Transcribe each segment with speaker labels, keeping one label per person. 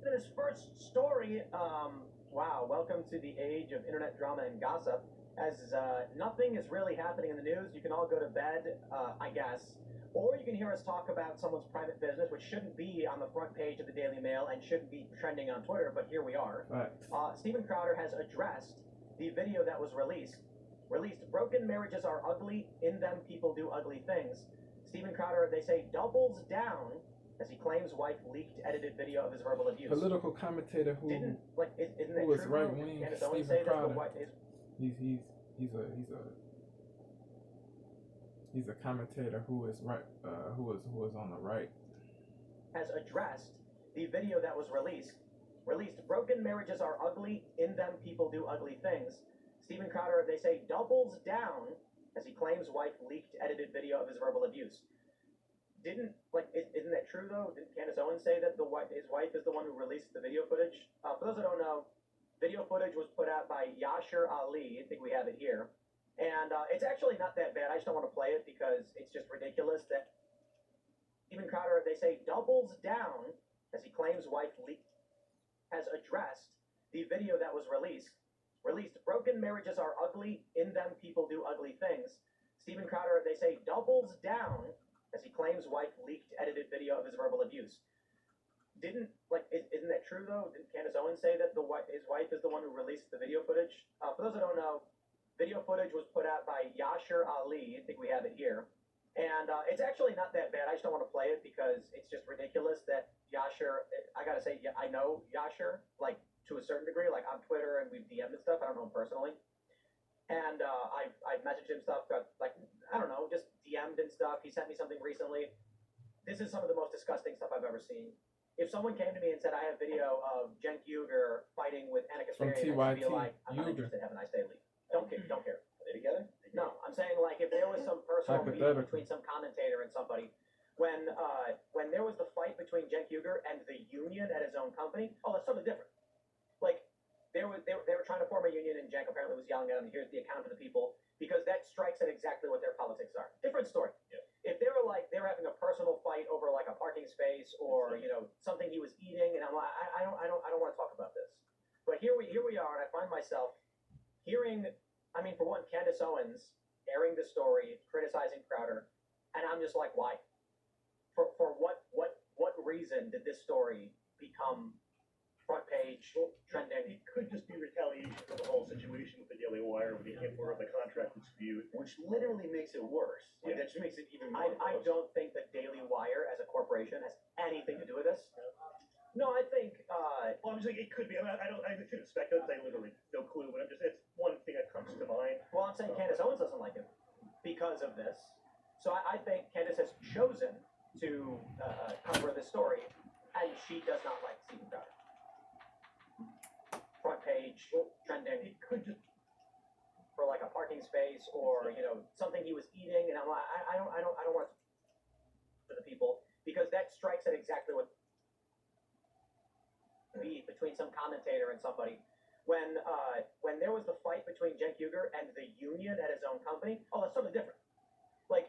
Speaker 1: in his first story, wow, welcome to the age of internet drama and gossip. As nothing is really happening in the news, you can all go to bed, I guess. Or you can hear us talk about someone's private business, which shouldn't be on the front page of the Daily Mail and shouldn't be trending on Twitter, but here we are.
Speaker 2: Right.
Speaker 1: Steven Crowder has addressed the video that was released. Broken marriages are ugly, in them people do ugly things. Steven Crowder, they say, doubles down as he claims wife leaked edited video of his verbal abuse.
Speaker 2: Political commentator who
Speaker 1: isn't that
Speaker 2: who is
Speaker 1: true?
Speaker 2: right wing. Steven Crowder. He's a commentator who is right who is on the right.
Speaker 1: Has addressed the video that was released. Broken marriages are ugly, in them people do ugly things. Steven Crowder, they say, doubles down as he claims wife leaked edited video of his verbal abuse. Isn't that true though? Didn't Candace Owens say that his wife is the one who released the video footage? For those that don't know, video footage was put out by Yashar Ali. I think we have it here. And it's actually not that bad. I just don't want to play it because it's just ridiculous that Steven Crowder, they say, doubles down as he claims wife leaked, has addressed the video that was released. Broken marriages are ugly, in them people do ugly things. Steven Crowder, they say, doubles down as he claims wife leaked edited video of his verbal abuse. Isn't that true though? Didn't Candace Owens say that his wife is the one who released the video footage? For those that don't know, video footage was put out by Yashar Ali. I think we have it here. And it's actually not that bad. I just don't want to play it because it's just ridiculous that Yashar, I gotta say, I know Yashar, like, to a certain degree, like on Twitter, and we've DM'd and stuff. I don't know him personally. And I've messaged him stuff, got, like, I don't know, just DM'd and stuff. He sent me something recently. This is some of the most disgusting stuff I've ever seen. If someone came to me and said, I have video of Cenk Uygur fighting with Anna Kassarian, I'd be like, I'm not interested, have a nice day, leave. Don't care. Are they together? No, I'm saying, like, if there was some personal beef between some commentator and somebody, when there was the fight between Cenk Uygur and the union at his own company, that's something different. Like, they were trying to form a union, and Cenk apparently was yelling at him, here's the account of the people, because that strikes at exactly what their politics are. Different story. Yeah. If they were having a personal fight over, like, a parking space or, you know, something he was eating, and I'm like, I don't want to talk about this. But here we are, and I find myself hearing, I mean, for one, Candace Owens airing the story, criticizing Crowder, and I'm just like, why? For what reason did this story become front page, trending?
Speaker 3: It could just be retaliation for the whole situation with the Daily Wire with the import of the contract dispute,
Speaker 1: Which literally makes it worse. Like,
Speaker 3: Yeah.
Speaker 1: that just makes it even more. I don't think that Daily Wire as a corporation has anything to do with this. No, I think.
Speaker 3: well, I'm just like, it could be. I shouldn't speculate. I literally no clue, but it's one thing that comes to mind.
Speaker 1: Well, I'm saying Candace Owens doesn't like him because of this. So I think Candace has chosen to cover this story, and she does not like Steven Crowder. Front page, trending.
Speaker 3: It could just
Speaker 1: For like a parking space or, you know, something he was eating, and I'm like, I don't want to for the people because that strikes at exactly what beef between some commentator and somebody. When there was the fight between Cenk Uygur and the union at his own company, that's something different. Like,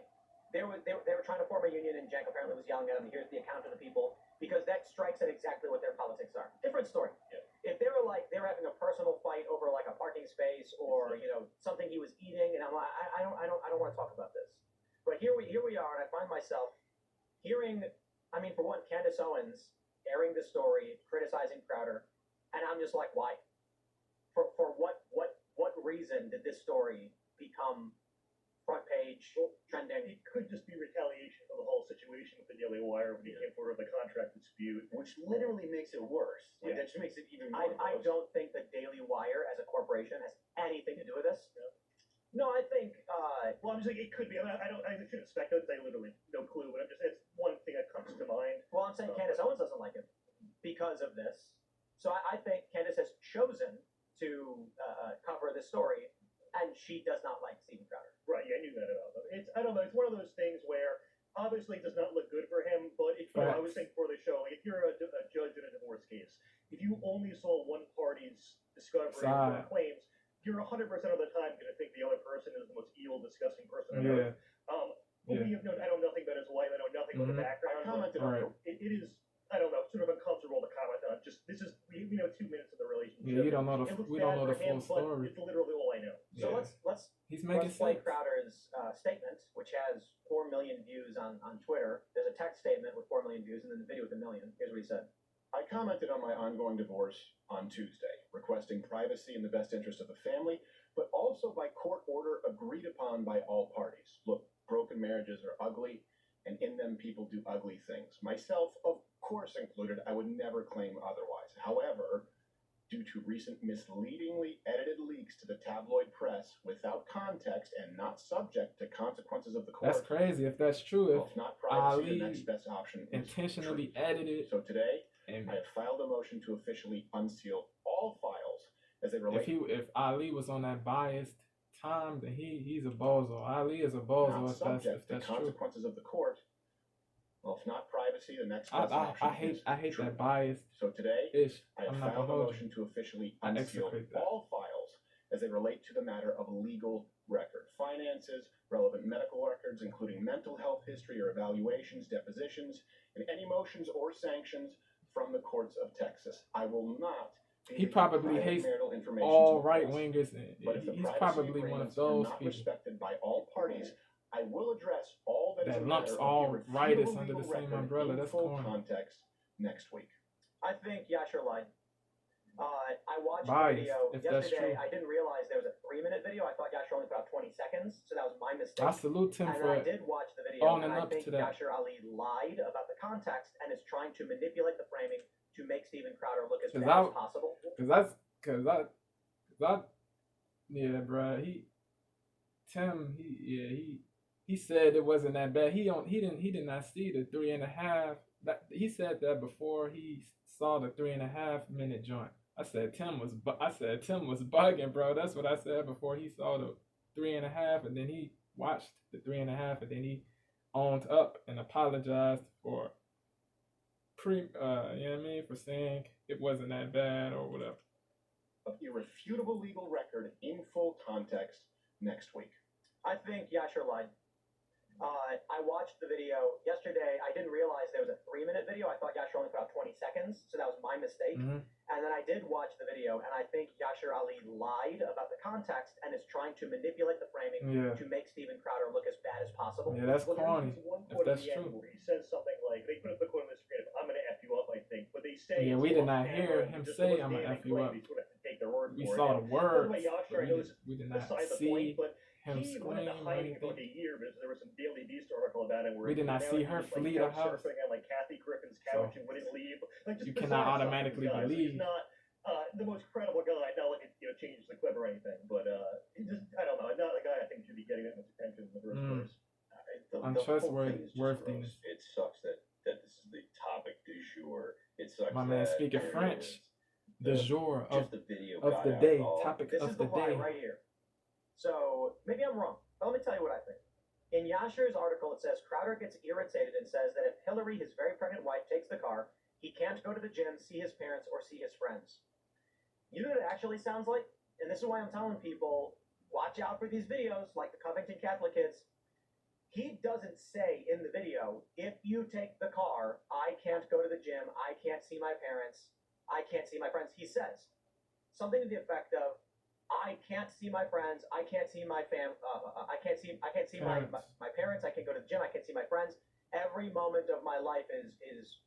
Speaker 1: they were trying to form a union, and Cenk apparently was yelling at him, here's the account of the people, because that strikes at exactly what their politics are. Different story.
Speaker 3: Yeah.
Speaker 1: If they were having a personal fight over like a parking space or, you know, something he was eating, and I'm like, I don't want to talk about this. But here we are, and I find myself hearing, I mean, for one, Candace Owens airing the story, criticizing Crowder, and I'm just like, why? For what reason did this story become front page, trending?
Speaker 3: it could just be retaliation for the whole situation with the Daily Wire with the import of the contract dispute,
Speaker 1: Which literally makes it worse. Like,
Speaker 3: Yeah.
Speaker 1: that just makes it even more. I don't think the Daily Wire as a corporation has anything to do with this. No, I think.
Speaker 3: Well, I'm just like, it could be. I shouldn't speculate. I literally no clue, but it's one thing that comes to mind.
Speaker 1: Well, I'm saying Candace Owens doesn't like him because of this. So I think Candace has chosen to cover this story, and she does not like Steven Crowder.
Speaker 3: Right? Yeah, I knew that about them. I don't know. It's one of those things where obviously it does not look good for him. But I was saying before the show, like, if you're a judge in a divorce case, if you only saw one party's discovery or claims, you're 100% of the time going to think the other person is the most evil, disgusting person on earth. I know nothing about his wife. I know nothing about the background.
Speaker 1: I commented on it.
Speaker 3: It is, I don't know, sort of uncomfortable to comment on this is we know 2 minutes of the relationship.
Speaker 2: Yeah, we don't know the
Speaker 3: It looks
Speaker 2: we
Speaker 3: bad
Speaker 2: don't know
Speaker 3: for
Speaker 2: the full
Speaker 3: him, but
Speaker 2: story.
Speaker 3: it's literally all I know.
Speaker 1: So
Speaker 2: Yeah.
Speaker 1: let's
Speaker 2: Making
Speaker 1: play
Speaker 2: sense.
Speaker 1: Crowder's statement, which has 4 million views on Twitter. There's a text statement with 4 million views, and then the video with 1 million. Here's what he said.
Speaker 4: I commented on my ongoing divorce on Tuesday, requesting privacy in the best interest of the family, but also by court order agreed upon by all parties. Look, broken marriages are ugly, and in them people do ugly things. Myself, of course included, I would never claim otherwise. However, due to recent misleadingly edited leaks to the tabloid press without context and not subject to consequences of the court.
Speaker 2: That's crazy if that's true.
Speaker 4: Well, if not privacy, the next best option is
Speaker 2: Intentionally
Speaker 4: truth.
Speaker 2: edited.
Speaker 4: So today,
Speaker 2: And
Speaker 4: I have filed a motion to officially unseal all files as they relate.
Speaker 2: if Ali was on that biased time, then he's a bozo. Ali is a bozo
Speaker 4: not
Speaker 2: if
Speaker 4: subject to
Speaker 2: that's true.
Speaker 4: consequences of the court. Well, if not privacy, the next best option is
Speaker 2: I hate
Speaker 4: truth.
Speaker 2: that biased
Speaker 4: So today,
Speaker 2: ish.
Speaker 4: I have
Speaker 2: I'm not
Speaker 4: filed
Speaker 2: gonna
Speaker 4: a
Speaker 2: hold you.
Speaker 4: motion to officially
Speaker 2: I
Speaker 4: unseal
Speaker 2: execrate that.
Speaker 4: all files as they relate to the matter of legal record, finances, relevant medical records, including mental health history or evaluations, depositions, and any motions or sanctions from the courts of Texas. I will not.
Speaker 2: He probably
Speaker 4: provide
Speaker 2: hates
Speaker 4: marital information
Speaker 2: all
Speaker 4: to the
Speaker 2: right
Speaker 4: press.
Speaker 2: wingers.
Speaker 4: But if the
Speaker 2: He's
Speaker 4: privacy
Speaker 2: probably one of
Speaker 4: agreements are
Speaker 2: those
Speaker 4: not
Speaker 2: people
Speaker 4: respected by all parties, I will address all that is
Speaker 2: that
Speaker 4: a
Speaker 2: lumps
Speaker 4: matter
Speaker 2: all
Speaker 4: of irrefutable
Speaker 2: rightists under the
Speaker 4: legal
Speaker 2: same
Speaker 4: record
Speaker 2: umbrella.
Speaker 4: in
Speaker 2: That's
Speaker 4: full
Speaker 2: corny.
Speaker 4: context next week.
Speaker 1: I think Yasher lied. I watched
Speaker 2: Biased,
Speaker 1: the video
Speaker 2: if that's
Speaker 1: yesterday.
Speaker 2: true.
Speaker 1: I didn't realize there was a 3-minute video. I thought Yasher only put out 20 seconds, so that was my mistake.
Speaker 2: I salute him
Speaker 1: And
Speaker 2: for
Speaker 1: then I did watch the video,
Speaker 2: owning
Speaker 1: and I
Speaker 2: up
Speaker 1: think
Speaker 2: to that.
Speaker 1: Yasher Ali lied about the context and is trying to manipulate the framing to make Steven Crowder look as bad as possible.
Speaker 2: Cause I yeah, bruh. He said it wasn't that bad. He did not see the 3.5. He said that before he saw the 3.5 minute joint. I said Tim was bugging, bro. That's what I said before he saw the 3.5, and then he watched the 3.5, and then he owned up and apologized for you know what I mean, for saying it wasn't that bad or whatever.
Speaker 4: Of irrefutable legal record in full context next week.
Speaker 1: I think Yasher lied. I watched the video yesterday. I didn't realize there was a 3-minute video. I thought Yasher only put out 20 seconds, so that was my mistake.
Speaker 2: Mm-hmm.
Speaker 1: And then I did watch the video, and I think Yasher Ali lied about the context and is trying to manipulate the framing to make Steven Crowder look as bad as possible.
Speaker 2: Yeah, that's corny.
Speaker 3: There's one
Speaker 2: If
Speaker 3: quote
Speaker 2: that's
Speaker 3: at the end
Speaker 2: true.
Speaker 3: where he says something like, they put up the quote in the script, "I'm going to F you up," I think, but they say.
Speaker 2: Yeah,
Speaker 3: it's
Speaker 2: we did
Speaker 3: off
Speaker 2: not hear
Speaker 3: camera,
Speaker 2: him
Speaker 3: just
Speaker 2: say,
Speaker 3: wasn't
Speaker 2: "I'm gonna
Speaker 3: David
Speaker 2: F you
Speaker 3: Clay,
Speaker 2: up."
Speaker 3: We sort of have to take their word
Speaker 2: We
Speaker 3: for it.
Speaker 2: saw
Speaker 3: Now,
Speaker 2: the
Speaker 3: by the
Speaker 2: words,
Speaker 3: way, Yasher,
Speaker 2: but
Speaker 3: I know it's
Speaker 2: we did not
Speaker 3: beside the
Speaker 2: see
Speaker 3: point, but
Speaker 2: him
Speaker 3: he wanted to
Speaker 2: scream or
Speaker 3: hide it for like
Speaker 2: anything.
Speaker 3: a year because there was some Daily Beast article about it where
Speaker 2: We did not
Speaker 3: now
Speaker 2: see
Speaker 3: he
Speaker 2: her
Speaker 3: was,
Speaker 2: flee
Speaker 3: like,
Speaker 2: the house.
Speaker 3: surfing on like Kathy Griffin's couch and wouldn't leave. Like, just
Speaker 2: You cannot
Speaker 3: bizarre stuff
Speaker 2: automatically
Speaker 3: this guy. So
Speaker 2: believe.
Speaker 3: he's not the most credible guy. Not like it changes the clip or anything, but he just I don't know. Not the guy I think should be getting that much attention in the first place.
Speaker 4: The
Speaker 2: Untrustworthiness.
Speaker 4: whole thing is just gross. It sucks that this is the topic du jour. It sucks.
Speaker 2: My man
Speaker 4: that
Speaker 2: speaking
Speaker 4: there
Speaker 2: French.
Speaker 4: is
Speaker 2: The jour
Speaker 4: just the video
Speaker 2: of
Speaker 4: got
Speaker 2: the
Speaker 4: out
Speaker 2: day.
Speaker 4: all-
Speaker 2: Topic
Speaker 1: This
Speaker 2: of
Speaker 1: is
Speaker 2: the
Speaker 1: the lie
Speaker 2: day.
Speaker 1: right here. So maybe I'm wrong, but let me tell you what I think. In Yasher's article, it says Crowder gets irritated and says that if Hillary, his very pregnant wife, takes the car, he can't go to the gym, see his parents, or see his friends. You know what it actually sounds like? And this is why I'm telling people, watch out for these videos like the Covington Catholic kids. He doesn't say in the video, if you take the car, I can't go to the gym, I can't see my parents, I can't see my friends. He says something to the effect of, I can't see my friends, I can't see my I can't see my parents, I can't go to the gym, I can't see my friends. Every moment of my life is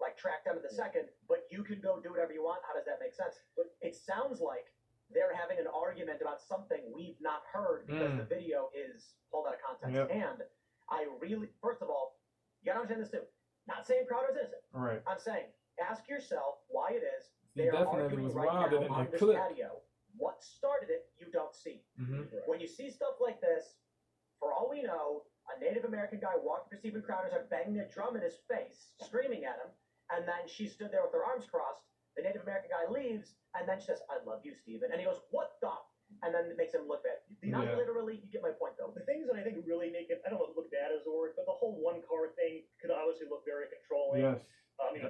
Speaker 1: like tracked down to the second, but you can go do whatever you want. How does that make sense? But it sounds like they're having an argument about something we've not heard because the video is pulled out of context.
Speaker 2: Yep.
Speaker 1: And I really, first of all, you gotta understand this too. Not saying Crowder's innocent.
Speaker 2: Right.
Speaker 1: I'm saying, ask yourself why it is
Speaker 2: He
Speaker 1: they are
Speaker 2: definitely
Speaker 1: arguing
Speaker 2: was
Speaker 1: right
Speaker 2: wilder
Speaker 1: now
Speaker 2: than
Speaker 1: on
Speaker 2: the
Speaker 1: this
Speaker 2: clip.
Speaker 1: patio. What started it, you don't see.
Speaker 2: Mm-hmm.
Speaker 1: When you see stuff like this, for all we know, a Native American guy walked through Steven Crowder's and banging a drum in his face, screaming at him, and then she stood there with her arms crossed. The Native American guy leaves, and then she says, "I love you, Steven." And he goes, "What the?" And then it makes him look bad. Not literally, you get my point, though.
Speaker 3: The things that I think really make it, I don't know if look bad as a word, but the whole one car thing could obviously look very controlling.
Speaker 2: Yes.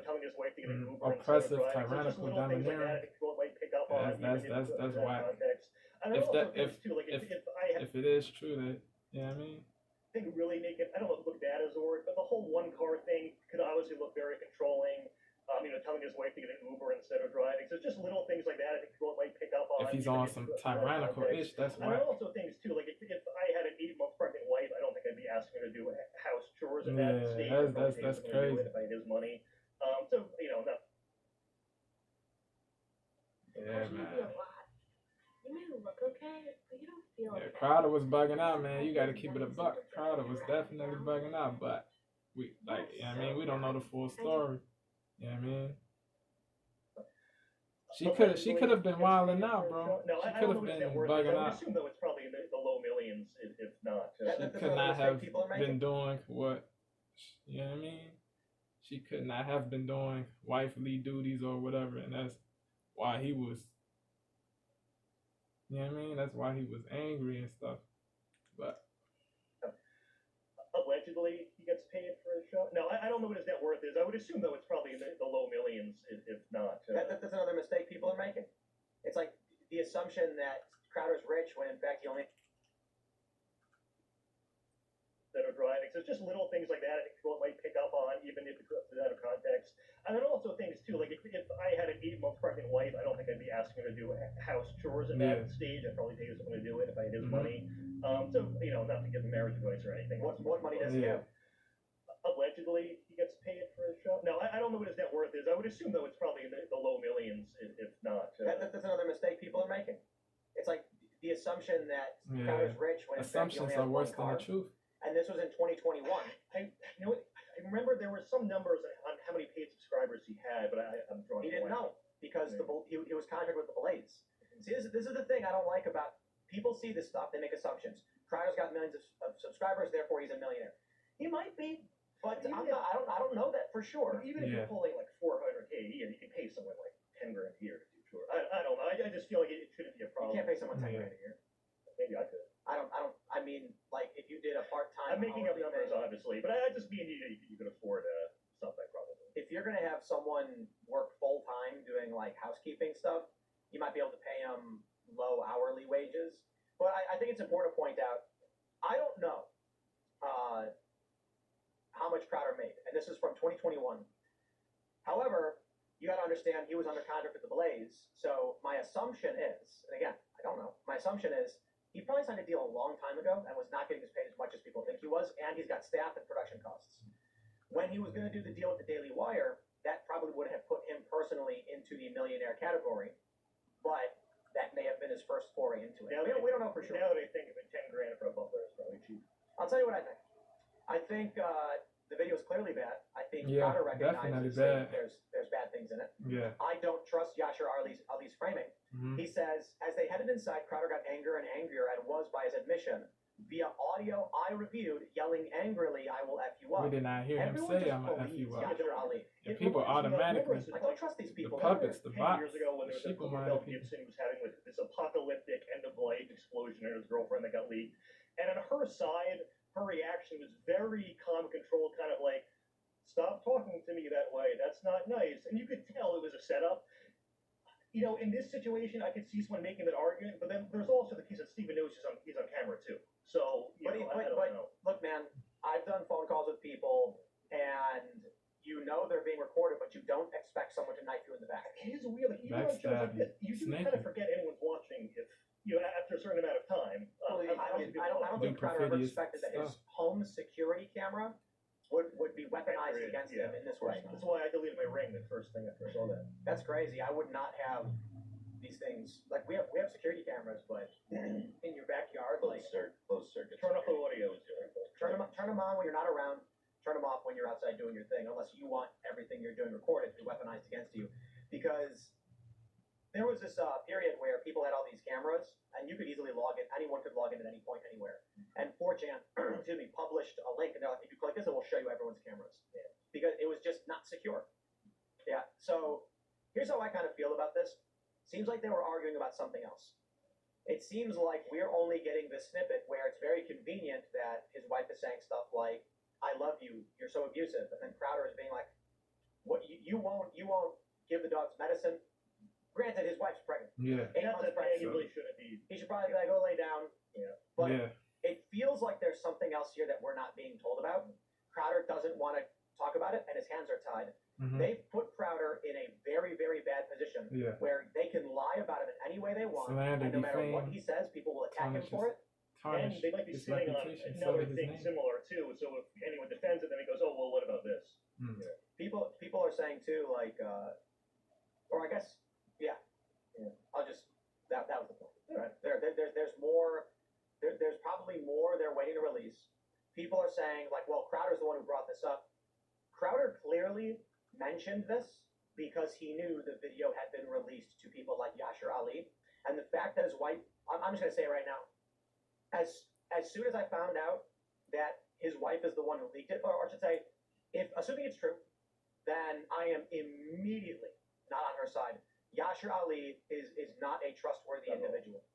Speaker 3: Telling his wife to get an Uber.
Speaker 2: Oppressive,
Speaker 3: instead of driving. So just
Speaker 2: tyrannical,
Speaker 3: little things like
Speaker 2: domineering.
Speaker 3: that I think people might pick up on.
Speaker 2: That's whack.
Speaker 3: Context. And I
Speaker 2: If
Speaker 3: also
Speaker 2: that-
Speaker 3: think too, like if I had
Speaker 2: If it is true that, you know what I mean?
Speaker 3: thing really make it, I don't know if look bad as a word, but the whole one car thing could obviously look very controlling. telling his wife to get an Uber instead of driving. So it's just little things like that I think people might pick up on.
Speaker 2: If he's
Speaker 3: even
Speaker 2: on some tyrannical ish, that's
Speaker 3: and
Speaker 2: why.
Speaker 3: also things too, like if I had an 8-month pregnant wife, I don't think I'd be asking her to do house chores at that stage.
Speaker 2: That's crazy.
Speaker 3: If I had his money. So no.
Speaker 2: Yeah, man.
Speaker 5: You may look okay, but you don't feel
Speaker 2: Yeah,
Speaker 5: okay.
Speaker 2: Crowder was bugging out, man. You got to keep it a buck. Crowder was definitely bugging out, but we we don't know the full story. You know what I mean? She could have been wilding out, bro.
Speaker 3: No,
Speaker 2: She
Speaker 3: I
Speaker 2: could
Speaker 3: don't
Speaker 2: have
Speaker 3: know
Speaker 2: been
Speaker 3: what
Speaker 2: bugging
Speaker 3: I would
Speaker 2: out.
Speaker 3: assume though it's probably in the low millions, if not.
Speaker 2: She could not have been doing what, you know what I mean? She could not have been doing wifely duties or whatever, and that's why he was, you know what I mean? That's why he was angry and stuff. But
Speaker 3: Allegedly, he gets paid for his show. No, I don't know what his net worth is. I would assume though it's probably in the low millions, if not.
Speaker 1: That's another mistake people are making. It's like the assumption that Crowder's rich when in fact he only
Speaker 3: that are driving. So it's just little things like that I think people might pick up on, even if it's out of context. And then also things too, like if I had an 8-month pregnant wife, I don't think I'd be asking her to do house chores at that stage. I'd probably pay someone to do it if I had his money. So not to give him marriage advice or anything.
Speaker 1: what money does he have?
Speaker 3: Allegedly, he gets paid for his show. No, I don't know what his net worth is. I would assume though it's probably in the low millions, if not.
Speaker 1: That's another mistake people are making. It's like the assumption that Crowder's rich when in fact he
Speaker 2: assumptions
Speaker 1: only has
Speaker 2: are
Speaker 1: one
Speaker 2: worse than
Speaker 1: car.
Speaker 2: the truth.
Speaker 1: And this was in 2021.
Speaker 3: I remember there were some numbers on how many paid subscribers he had, but I'm drawing.
Speaker 1: He didn't know because he was contracted with the Blaze. See, this is the thing I don't like about people see this stuff. They make assumptions. Crowder's got millions of subscribers, therefore he's a millionaire. He might be, but I don't know that for sure.
Speaker 3: Even if you're pulling like 400K a year, you can pay someone like 10 grand a year to do chores. I don't know. I just feel like it shouldn't be a problem.
Speaker 1: You can't pay someone 10 grand a year.
Speaker 3: Maybe I could.
Speaker 1: I mean, like if you did a part-time.
Speaker 3: I'm making up numbers, obviously, but I just mean you could afford something probably.
Speaker 1: If you're gonna have someone work full-time doing like housekeeping stuff, you might be able to pay them low hourly wages. But I think it's important to point out, I don't know how much Crowder made, and this is from 2021. However, you got to understand he was under contract with the Blaze, so my assumption is, and again, I don't know, my assumption is he probably signed a deal a long time ago and was not getting paid as much as people think he was, and he's got staff and production costs. When he was going to do the deal with the Daily Wire, that probably would have put him personally into the millionaire category, but that may have been his first foray into it. We don't know for sure.
Speaker 3: Now that I think of it, 10 grand for a butler is probably cheap.
Speaker 1: I'll tell you what I think. I think the video is clearly bad. I think Crowder recognizes
Speaker 2: bad.
Speaker 1: there's bad things in it.
Speaker 2: Yeah.
Speaker 1: I don't trust Yasser Ali's framing. He says, as they headed inside, Crowder got angrier and angrier and was, by his admission, via audio I reviewed, yelling angrily, "I will F you up."
Speaker 2: We did not hear him say, "I'm gonna F you up."
Speaker 1: Yasser Ali.
Speaker 2: And people automatically,
Speaker 1: I don't trust these people.
Speaker 2: the puppets, the
Speaker 3: 10
Speaker 2: bots,
Speaker 3: years ago when there was
Speaker 2: people
Speaker 3: a
Speaker 2: minded
Speaker 3: Mel
Speaker 2: people.
Speaker 3: Gibson was having like this apocalyptic end of life explosion and his girlfriend that got leaked. And on her side, her reaction was very calm, controlled, kind of like, "Stop talking to me that way. That's not nice." And you could tell it was a setup. In this situation, I could see someone making that argument, but then there's also the piece that Stephen knows he's on camera too. So, I don't know.
Speaker 1: Look, man, I've done phone calls with people, and they're being recorded, but you don't expect someone to knife you in the back.
Speaker 3: It is weird. Like, even on shows like this, you do kind of forget anyone's watching if, after a certain amount of time.
Speaker 1: I don't think Crowder ever expected that his home security camera would be weaponized against him in this way.
Speaker 3: That's why I deleted my Ring the first thing after I saw that.
Speaker 1: That's crazy. I would not have these things. Like we have security cameras, but in your backyard, like
Speaker 4: Closed circuit.
Speaker 3: Turn off the audio.
Speaker 1: turn them on when you're not around. Turn them off when you're outside doing your thing, unless you want everything you're doing recorded to be weaponized against you. Because there was this period where people had all these cameras, and you could easily log in. Anyone could log in at any point, anywhere. And 4chan, published a link, and they're like, if you click this, it will show you everyone's cameras. Yeah. Because it was just not secure. Yeah. So here's how I kind of feel about this. Seems like they were arguing about something else. It seems like we're only getting this snippet where it's very convenient that his wife is saying stuff like, "I love you, you're so abusive," and then Crowder is being like, "What you won't give the dogs medicine." Granted, his wife's pregnant.
Speaker 2: Yeah.
Speaker 1: 8 months pregnant.
Speaker 3: He really shouldn't be.
Speaker 1: He should probably go lay down.
Speaker 3: Yeah.
Speaker 1: But it feels like there's something else here that we're not being told about. Crowder doesn't want to talk about it, and his hands are tied. They've put Crowder in in a very, very bad position
Speaker 2: Yeah.
Speaker 1: where they can lie about him in any way they want,
Speaker 2: Slander,
Speaker 1: and no matter what
Speaker 2: defame,
Speaker 1: he says, people will attack him
Speaker 2: tarnishes-
Speaker 1: for it.
Speaker 3: And
Speaker 2: tarnish
Speaker 3: they might be
Speaker 2: his
Speaker 3: sitting on
Speaker 2: reputation,
Speaker 3: another
Speaker 2: sully his
Speaker 3: thing
Speaker 2: name.
Speaker 3: similar too. So if anyone defends it, then he goes, "Oh well, what about this?"
Speaker 2: Mm.
Speaker 3: Yeah.
Speaker 1: People are saying too, like, or I guess, yeah. I'll just that was the point. Right. There's more. There's probably more they're waiting to release. People are saying like, well, Crowder's the one who brought this up. Crowder clearly mentioned this because he knew the video had been released to people like Yashar Ali, and the fact that his wife. I'm just gonna say it right now. As soon as I found out that his wife is the one who leaked it, or I should say, if assuming it's true, then I am immediately not on her side. Yashar Ali is not a trustworthy individual.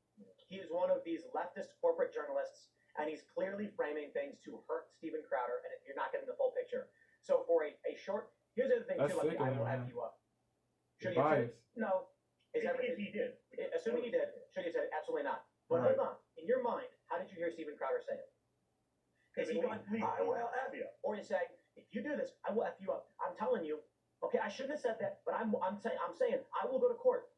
Speaker 1: He is one of these leftist corporate journalists, and he's clearly framing things to hurt Steven Crowder, and you're not getting the full picture. So for a short, here's the other thing
Speaker 2: That's
Speaker 1: too,
Speaker 2: sick
Speaker 1: I
Speaker 2: of him,
Speaker 1: will
Speaker 2: man.
Speaker 1: F you up.
Speaker 2: The
Speaker 1: Should he have said,
Speaker 2: bias.
Speaker 1: no. Is
Speaker 3: If he did,
Speaker 1: assuming he did, should he have said it? Absolutely not. But
Speaker 2: Right.
Speaker 1: hold on. In your mind, how did you hear Steven Crowder say it? Is he going, I will F you? Or is he saying, if you do this, I will F you up. I'm telling you, okay, I shouldn't have said that, but I'm saying I will go to court.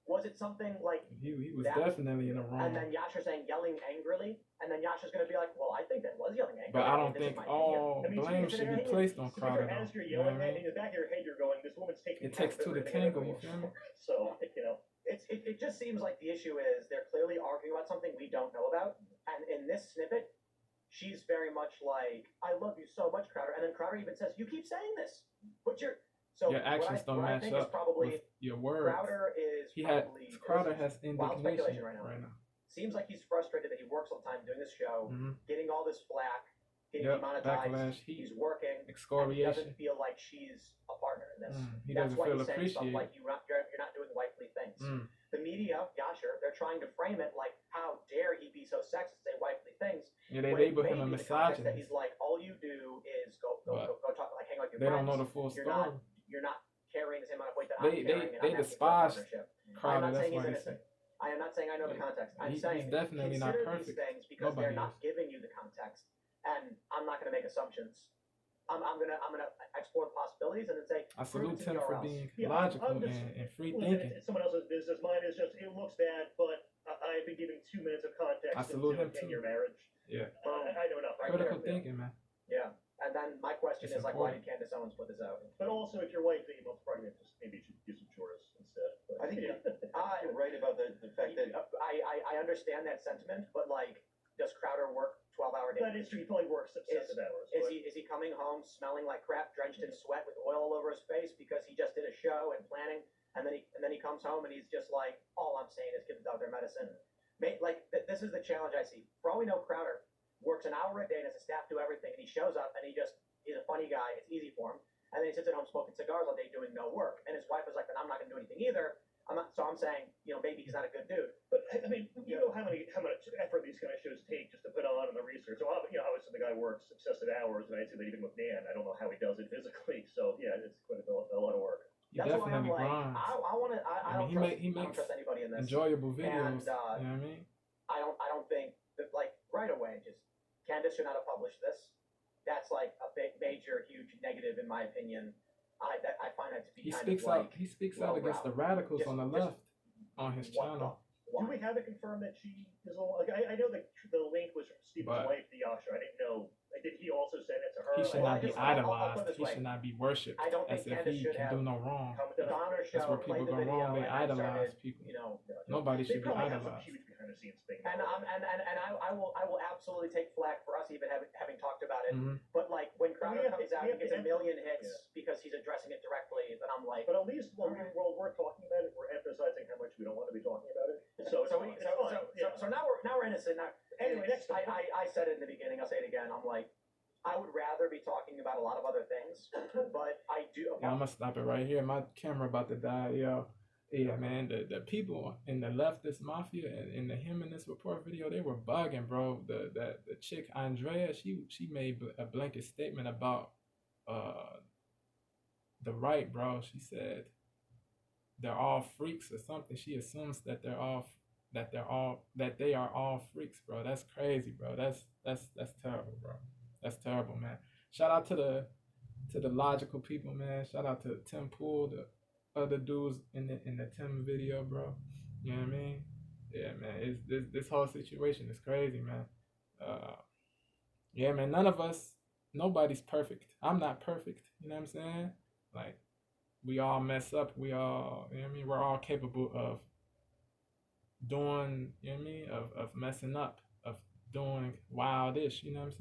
Speaker 1: Was it something like
Speaker 2: He was
Speaker 1: that?
Speaker 2: definitely in the wrong.
Speaker 1: And then Yasher saying yelling angrily, and then Yasher's going to be like, well, I think that was yelling angrily.
Speaker 2: But I don't
Speaker 1: This is
Speaker 2: think
Speaker 1: my
Speaker 2: all
Speaker 1: opinion.
Speaker 2: blame
Speaker 3: to
Speaker 2: should
Speaker 3: be
Speaker 2: be placed on
Speaker 3: to be
Speaker 2: Crowder,
Speaker 3: fair, as
Speaker 2: though.
Speaker 3: you're
Speaker 2: You know
Speaker 3: yelling
Speaker 2: what I
Speaker 3: that,
Speaker 2: mean?
Speaker 3: in the back of your head, you're going, "This woman's taking."
Speaker 2: It takes two to tango, you feel me?
Speaker 3: So
Speaker 1: It just seems like the issue is they're clearly arguing about something we don't know about, and in this snippet, she's very much like, I love you so much, Crowder, and then Crowder even says, you keep saying this, but your
Speaker 2: actions don't match
Speaker 1: think is
Speaker 2: up
Speaker 1: probably
Speaker 2: with your words.
Speaker 1: Crowder is
Speaker 2: Crowder has
Speaker 1: wild
Speaker 2: indignation
Speaker 1: speculation
Speaker 2: right now.
Speaker 1: Seems like he's frustrated that he works all the time doing this show,
Speaker 2: Mm-hmm.
Speaker 1: getting all this flack, getting
Speaker 2: Yep,
Speaker 1: demonetized.
Speaker 2: backlash, heat,
Speaker 1: He's working. And he
Speaker 2: excoriation.
Speaker 1: doesn't feel like she's a partner in this.
Speaker 2: He
Speaker 1: That's
Speaker 2: doesn't
Speaker 1: why
Speaker 2: feel
Speaker 1: he's saying stuff
Speaker 2: appreciated.
Speaker 1: like you're not doing wifely things. The media, Yasher, they're trying to frame it like, how dare he be so sexist, say wifely things.
Speaker 2: Yeah, they
Speaker 1: when it
Speaker 2: label
Speaker 1: may
Speaker 2: him a
Speaker 1: be the context that
Speaker 2: misogynist.
Speaker 1: he's like, all you do is go talk, like hang out with your
Speaker 2: They
Speaker 1: friends.
Speaker 2: don't know the full
Speaker 1: You're
Speaker 2: story.
Speaker 1: You're not carrying the same amount of weight that I'm
Speaker 2: They
Speaker 1: carrying. and
Speaker 2: they
Speaker 1: I'm asking for a
Speaker 2: despise
Speaker 1: partnership. I'm
Speaker 2: Crowder.
Speaker 1: not
Speaker 2: That's
Speaker 1: saying he's
Speaker 2: why they
Speaker 1: innocent.
Speaker 2: say
Speaker 1: I am not saying I know the context. I'm
Speaker 2: he's
Speaker 1: saying
Speaker 2: definitely not
Speaker 1: consider
Speaker 2: perfect.
Speaker 1: these things because
Speaker 2: Nobody
Speaker 1: they're not
Speaker 2: is.
Speaker 1: giving you the context, and I'm not going to make assumptions. I'm gonna explore the possibilities and then say
Speaker 2: I
Speaker 1: prove
Speaker 2: salute
Speaker 1: to me
Speaker 2: him
Speaker 1: or
Speaker 2: for
Speaker 1: else.
Speaker 2: being
Speaker 3: Yeah,
Speaker 2: logical
Speaker 3: I'm just-
Speaker 2: and free
Speaker 3: listen,
Speaker 2: thinking.
Speaker 3: it's someone else's business. Mine is just it looks bad, but I've been giving 2 minutes of context
Speaker 2: I salute
Speaker 3: into
Speaker 2: him
Speaker 3: a 10-year
Speaker 2: too.
Speaker 3: marriage.
Speaker 2: Yeah.
Speaker 3: I know enough.
Speaker 1: Right
Speaker 2: Critical
Speaker 1: there.
Speaker 2: thinking, man.
Speaker 1: Yeah, and then my question
Speaker 2: It's
Speaker 1: is like, why
Speaker 2: important.
Speaker 1: did Candace Owens put this out?
Speaker 3: But also, if your wife is pregnant, just maybe you should do some chores instead. But,
Speaker 6: I think
Speaker 3: yeah.
Speaker 6: you're right about the fact that
Speaker 1: I understand that sentiment, but like, does Crowder work 12-hour days?
Speaker 3: That is true. He probably works obsessive hours. but-
Speaker 1: Is he coming home smelling like crap, drenched in sweat with oil all over his face because he just did a show and planning, and then he comes home and he's just like, all I'm saying is give the dog their medicine. This is the challenge I see. For all we know, Crowder works an hour a day and has a staff do everything, and he shows up and he's a funny guy. It's easy for him, and then he sits at home smoking cigars all day doing no work. And his wife is like, then I'm not going to do anything either. So I'm saying, maybe he's not a good dude.
Speaker 3: But I mean, you know how much effort these kind of shows take just to put on and the research. So obviously the guy works obsessive hours, and I see that even with Dan, I don't know how he does it physically. So yeah, it's quite a lot of work.
Speaker 2: He
Speaker 1: That's why I'm
Speaker 2: definitely
Speaker 1: like,
Speaker 2: grinds.
Speaker 1: I want to. I
Speaker 2: mean, he
Speaker 1: don't
Speaker 2: makes
Speaker 1: trust anybody in this.
Speaker 2: enjoyable videos.
Speaker 1: And,
Speaker 2: you know what I mean?
Speaker 1: I don't think that like right away. Just Candace should not have published this. That's like a big, major, huge negative in my opinion. I find that to be
Speaker 2: He
Speaker 1: kind
Speaker 2: speaks
Speaker 1: of like
Speaker 2: out. He speaks out against the radicals on the left on his channel.
Speaker 3: Do we have it confirmed that she is like I know that the link was from Stephen's
Speaker 2: But-
Speaker 3: wife, the Yasha. I didn't know. Like, did he also send it to her?
Speaker 2: He should
Speaker 1: Well,
Speaker 2: not be
Speaker 1: I'll put it
Speaker 2: idolized.
Speaker 1: this
Speaker 2: He
Speaker 1: way.
Speaker 2: should not be worshipped
Speaker 1: I don't think
Speaker 2: as if
Speaker 1: Candace
Speaker 2: he
Speaker 1: should
Speaker 2: can
Speaker 1: have
Speaker 2: do no wrong.
Speaker 3: commented
Speaker 1: the
Speaker 3: on
Speaker 1: honor
Speaker 2: That's
Speaker 1: show
Speaker 2: where
Speaker 1: played
Speaker 2: people
Speaker 1: the
Speaker 2: go
Speaker 1: video
Speaker 2: wrong. They
Speaker 1: and then
Speaker 2: idolize
Speaker 1: started,
Speaker 2: people.
Speaker 1: you know.
Speaker 2: Nobody
Speaker 3: They
Speaker 2: should be
Speaker 3: probably have some
Speaker 2: idolized.
Speaker 3: huge behind the scenes thing.
Speaker 1: And I will absolutely take flack for us even having talked about it.
Speaker 2: Mhm.
Speaker 1: But like when Crowder
Speaker 3: We have
Speaker 1: comes
Speaker 3: to-
Speaker 1: out
Speaker 3: we
Speaker 1: and
Speaker 3: have
Speaker 1: gets
Speaker 3: to
Speaker 1: a million hits
Speaker 3: yeah.
Speaker 1: because he's addressing it directly, then I'm like,
Speaker 3: But at least while we're talking about it, we're emphasizing how much we don't want to be talking about it. So it's fine. It's fine. Yeah.
Speaker 1: so now we're innocent. Now,
Speaker 3: Anyway, next time.
Speaker 1: I said it in the beginning. I'll say it again. I'm like, I would rather be talking about a lot of other things, but I do.
Speaker 2: Yeah, I'm gonna stop it right here. My camera about to die, yo. Yeah, man. The people in the leftist mafia in the him in this report video, they were bugging, bro. The chick Andrea, she made a blanket statement about the right, bro. She said they're all freaks or something. She assumes that they are all freaks, bro. That's crazy, bro. That's terrible, bro. That's terrible, man. Shout out to the logical people, man. Shout out to Tim Pool, other dudes in the Tim video, bro. You know what I mean? Yeah, man. It's this whole situation is crazy, man. Yeah, man. Nobody's perfect. I'm not perfect. You know what I'm saying? Like, we all mess up. We all, you know what I mean? We're all capable of doing, you know what I mean? Of messing up, of doing wildish. You know what I'm saying?